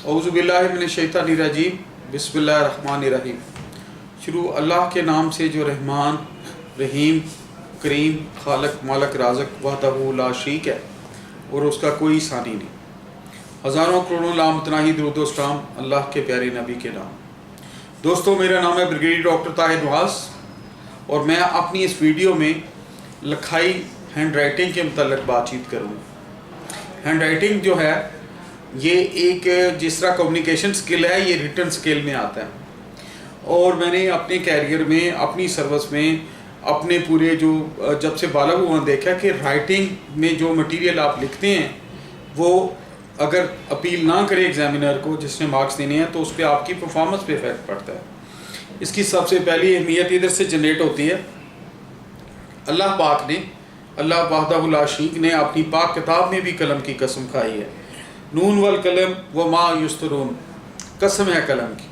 औज़ु बिल्लाहि मिनश्शैतानिर्रजीम बिस्मिल्लाहिर्रहमानिर्रहीम। शुरू अल्लाह के नाम से जो रहमान रहीम करीम खालक मालक राज़क वहदहू ला शरीक है और उसका कोई सानी नहीं। हज़ारों करोड़ों लामतनाही दुरूद व सलाम अल्लाह के प्यारे नबी के नाम। दोस्तों, मेरा नाम है ब्रिगेडियर डॉक्टर ताहिर नवाज़ और मैं अपनी इस वीडियो में लिखाई हैंड राइटिंग के मतलब बातचीत करूँगा। हैंड राइटिंग जो है ये एक जिस तरह कम्युनिकेशन स्किल है, ये रिटन स्किल में आता है। और मैंने अपने कैरियर में, अपनी सर्विस में, अपने पूरे जो जब से बालग हुआ देखा कि राइटिंग में जो मटेरियल आप लिखते हैं वो अगर अपील ना करे एग्जामिनर को जिसने मार्क्स देने हैं तो उस पर आपकी परफॉर्मेंस पे इफेक्ट पड़ता है। इसकी सबसे पहली अहमियत इधर से जनरेट होती है। अल्लाह पाक ने, अल्लाह वहदहू ला शरीक ने अपनी पाक किताब में भी कलम की कसम खाई है। नून वल कलम व मा युस्तरून, कसम है कलम की।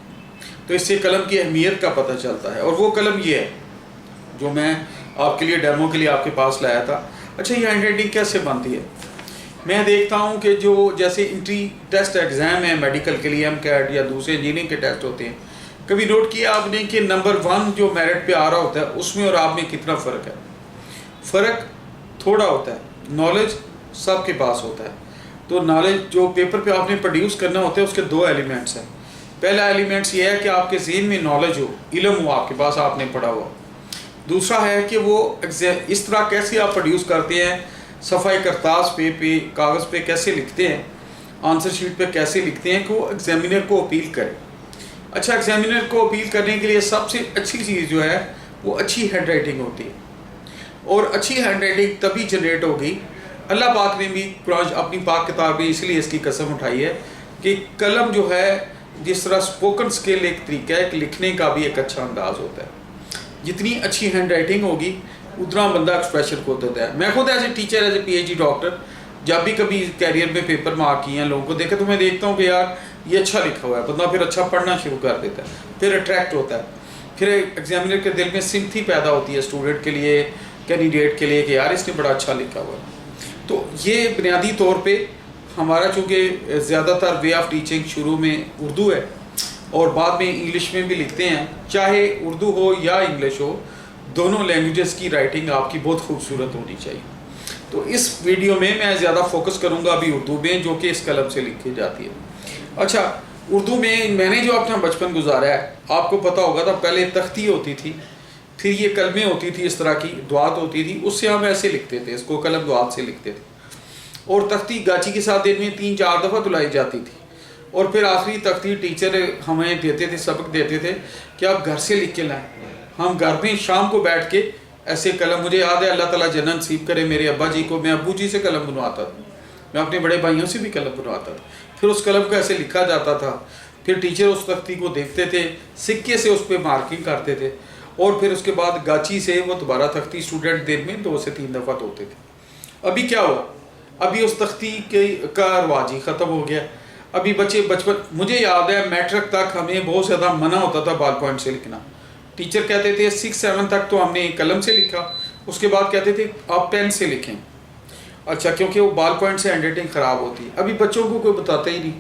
तो इससे कलम की अहमियत का पता चलता है। और वो कलम ये है जो मैं आपके लिए डेमो के लिए आपके पास लाया था। अच्छा, ये हैंड राइटिंग कैसे बनती है? मैं देखता हूँ कि जो जैसे इंट्री टेस्ट एग्ज़ाम है मेडिकल के लिए, MCAT या दूसरे इंजीनियरिंग के टेस्ट होते हैं, कभी नोट किया आपने कि नंबर 1 जो मेरिट पे आ रहा होता है उसमें और आप में कितना फ़र्क है? फ़र्क थोड़ा होता है। नॉलेज सबके पास होता है। तो नॉलेज जो पेपर पे आपने प्रोड्यूस करना होता है उसके 2 एलिमेंट्स हैं। पहला एलिमेंट्स ये है कि आपके ज़हन में नॉलेज हो, इल्म हो आपके पास, आपने पढ़ा हुआ। दूसरा है कि वो इस तरह कैसे आप प्रोड्यूस करते हैं, सफ़ाई करतास पे कागज़ पे कैसे लिखते हैं, आंसर शीट पे कैसे लिखते हैं कि वो एग्जामिनर को अपील करे। अच्छा, एग्जामिनर को अपील करने के लिए सबसे अच्छी चीज़ जो है वो अच्छी हैंड राइटिंग होती है। और अच्छी हैंड राइटिंग तभी जनरेट होगी, अल्लाह पाक ने भी कुरान अपनी पाक किताब में इसलिए इसकी कसम उठाई है कि कलम जो है, जिस तरह स्पोकन स्किल एक तरीका है कि लिखने का भी एक अच्छा अंदाज होता है। जितनी अच्छी हैंड राइटिंग होगी उतना बंदा एक्सप्रेशन खुद होता है। मैं खुद as a teacher, as a PhD doctor, जब भी कभी कैरियर में पेपर में आकी हैं लोगों को देखा तो मैं देखता हूँ कि यार ये अच्छा लिखा हुआ है, बंदा फिर अच्छा पढ़ना शुरू कर देता है, फिर अट्रैक्ट होता है, फिर एग्जामिनर के दिल में सिंपैथी पैदा होती है स्टूडेंट के लिए, कैंडिडेट के लिए कि यार इसने बड़ा अच्छा लिखा हुआ है। तो ये बुनियादी तौर पे हमारा चूँकि ज़्यादातर वे ऑफ टीचिंग शुरू में उर्दू है और बाद में इंग्लिश में भी लिखते हैं, चाहे उर्दू हो या इंग्लिश हो, दोनों लैंग्वेजेस की राइटिंग आपकी बहुत खूबसूरत होनी चाहिए। तो इस वीडियो में मैं ज़्यादा फोकस करूँगा अभी उर्दू में, जो कि इस कलम से लिखी जाती है। अच्छा, उर्दू में मैंने जो अपना बचपन गुजारा है, आपको पता होगा था पहले तख्ती होती थी, फिर ये कलमें होती थी, इस तरह की दुआत होती थी, उससे हम ऐसे लिखते थे, इसको कलम दुआत से लिखते थे। और तख्ती गाची के साथ दिन में 3-4 दफ़ा धुलाई जाती थी। और फिर आखिरी तख्ती टीचर हमें देते थे, सबक देते थे कि आप घर से लिख के लाएँ। हम घर में शाम को बैठ के ऐसे कलम, मुझे याद है अल्लाह ताला जन्नत नसीब करे मेरे अब्बा जी को, मैं अब्बू जी से कलम बनवाता था, मैं अपने बड़े भाइयों से भी कलम बनवाता था। फिर उस कलम को ऐसे लिखा जाता था, फिर टीचर उस तख्ती को देखते थे, सिक्के से उस पर मार्किंग करते थे और फिर उसके बाद गाची से वो दोबारा तख्ती स्टूडेंट दिन में 2 से 3 दफ़ा धोते थे। अभी क्या हुआ? अभी उस तख्ती का रवाज ही ख़त्म हो गया। अभी बच्चे बचपन, मुझे याद है मैट्रिक तक हमें बहुत ज़्यादा मना होता था बॉल पॉइंट से लिखना। टीचर कहते थे 6-7 तक तो हमने कलम से लिखा, उसके बाद कहते थे आप पेन से लिखें। अच्छा, क्योंकि वो बॉल पॉइंट से हैंड राइटिंग ख़राब होती है। अभी बच्चों को कोई बताता ही नहीं,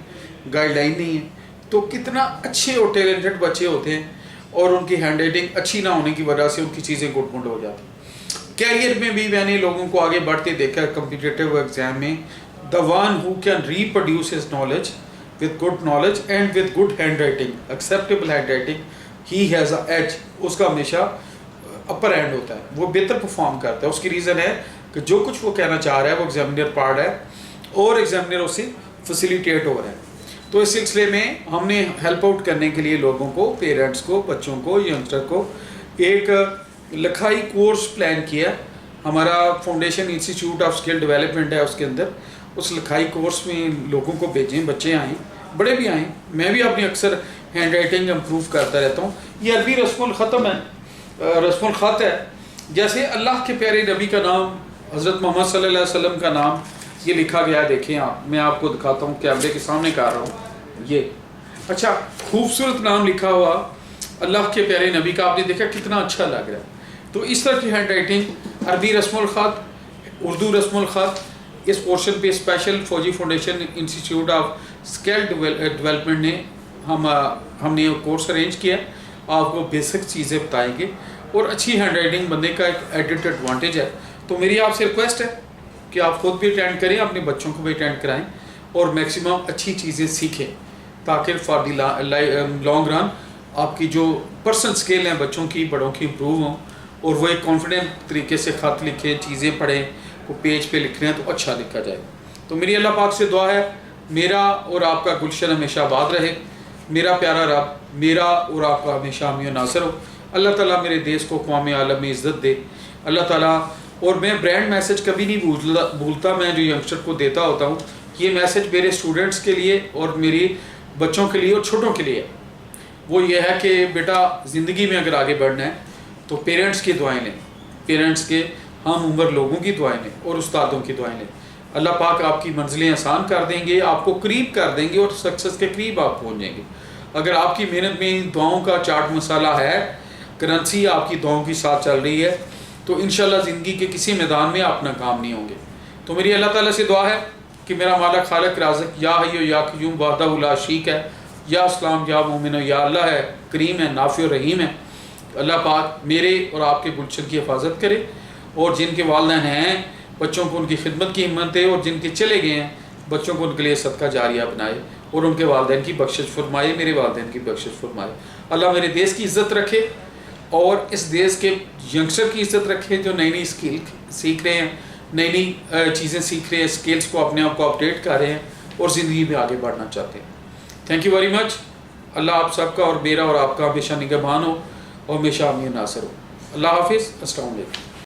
गाइडलाइन नहीं है। तो कितना अच्छे और टैलेंटेड बच्चे होते हैं और उनकी हैंड राइटिंग अच्छी ना होने की वजह से उनकी चीज़ें गुट-मुट हो जाती। कैरियर में भी मैंने लोगों को आगे बढ़ते देखा कॉम्पिटिटिव एग्जाम में। The one who can reproduce his knowledge with good knowledge and with good handwriting, acceptable handwriting, he has a edge, उसका हमेशा अपर हैंड होता है, वो बेहतर परफॉर्म करता है। उसकी रीज़न है कि जो कुछ वो कहना चाह रहा है वो एग्जामिनर पढ़ रहा है और एग्जामिनर उससे फैसिलिटेट हो रहा है। तो इस सिलसिले में हमने हेल्प आउट करने के लिए लोगों को, पेरेंट्स को, बच्चों को, यंगस्टर को एक लिखाई कोर्स प्लान किया। हमारा foundation institute of skill development है, उसके अंदर उस लिखाई कोर्स में लोगों को भेजें, बच्चे आएँ, बड़े भी आएँ। मैं भी अपनी अक्सर हैंड राइटिंग इम्प्रूव करता रहता हूँ। ये अरबी रस्मुल ख़त्म है, रस्मुल ख़त है। जैसे अल्लाह के प्यारे नबी का नाम, हज़रत मोहम्मद सल्लल्लाहु अलैहि वसल्लम का नाम ये लिखा गया, देखें आप, मैं आपको दिखाता हूँ, कैमरे के सामने कर रहा हूँ ये। अच्छा, खूबसूरत नाम लिखा हुआ अल्लाह के प्यारे नबी का, आपने देखा कितना अच्छा लग रहा है। तो इस तरह की हैंड राइटिंग, अरबी रस्मुल ख़त, उर्दू रस्मुल ख़त, इस पोर्शन पे स्पेशल फौजी foundation institute of skill development نے ہم نے کورس ارینج کیا، آپ کو بیسک چیزیں بتائیں گے، اور اچھی ہینڈ رائٹنگ بندے کا ایک ایڈڈ ایڈوانٹیج ہے۔ تو میری آپ سے ریکویسٹ ہے کہ آپ خود بھی اٹینڈ کریں، اپنے بچوں کو بھی اٹینڈ کرائیں، اور میکسیمم اچھی چیزیں سیکھیں، تاکہ فار دی لانگ رن آپ کی جو پرسنل اسکل ہیں بچوں کی بڑوں کی امپروو ہوں، اور وہ ایک کانفیڈنٹ طریقے سے خط لکھیں، چیزیں پڑھیں، وہ پیج پہ لکھ رہے ہیں تو اچھا لکھا جائے۔ تو میری اللہ پاک سے دعا ہے میرا اور آپ کا گلشن ہمیشہ آباد رہے، میرا پیارا رب میرا اور آپ کا ہمیشہ حامی و ناصر ہو، اللہ تعالیٰ میرے دیش کو اقوام عالم میں عزت دے اللہ تعالیٰ۔ اور میں برانڈ میسج کبھی نہیں بھولتا، میں جو ینگسٹر کو دیتا ہوتا ہوں، یہ میسج میرے اسٹوڈنٹس کے لیے اور میری بچوں کے لیے اور چھوٹوں کے لیے ہے۔ وہ یہ ہے کہ بیٹا زندگی میں اگر آگے بڑھنا ہے تو پیرنٹس کی دعائیں لیں، پیرنٹس کے ہم عمر لوگوں کی دعائیں لیں اور استادوں کی دعائیں لیں۔ اللہ پاک آپ کی منزلیں آسان کر دیں گے، آپ کو قریب کر دیں گے، اور سکسیس کے قریب آپ پہنچ جائیں گے۔ اگر آپ کی محنت میں دعاؤں کا چاٹ مسالہ ہے، کرنسی آپ کی دعاؤں کی ساتھ چل رہی ہے، تو انشاءاللہ زندگی کے کسی میدان میں آپ ناکام نہیں ہوں گے۔ تو میری اللہ تعالیٰ سے دعا ہے کہ میرا مالک خالق رازق یا حی و یا قیوم وحدہ لا شریک ہے، یا اسلام یا مومن یا اللہ ہے، کریم ہے، نافع و رحیم ہے۔ اللہ پاک میرے اور آپ کے گلشن کی حفاظت کرے، اور جن کے والدین ہیں بچوں کو ان کی خدمت کی ہمت دے، اور جن کے چلے گئے ہیں بچوں کو ان کے لیے صدقہ جاریہ بنائے، اور ان کے والدین کی بخشش فرمائے، میرے والدین کی بخشش فرمائے۔ اللہ میرے دیش کی عزت رکھے، اور اس دیش کے ینگسٹر کی عزت رکھے جو نئی نئی اسکل سیکھ رہے ہیں، نئی نئی چیزیں سیکھ رہے ہیں، اسکلس کو اپنے آپ کو اپڈیٹ کر رہے ہیں، اور زندگی میں آگے بڑھنا چاہتے ہیں۔ Thank you very much. Allah آپ سب کا اور میرا اور آپ کا ہمیشہ نگہبان ہو، اور ہمیشہ حامی و ناصر ہو۔ اللہ حافظ، السلام علیکم۔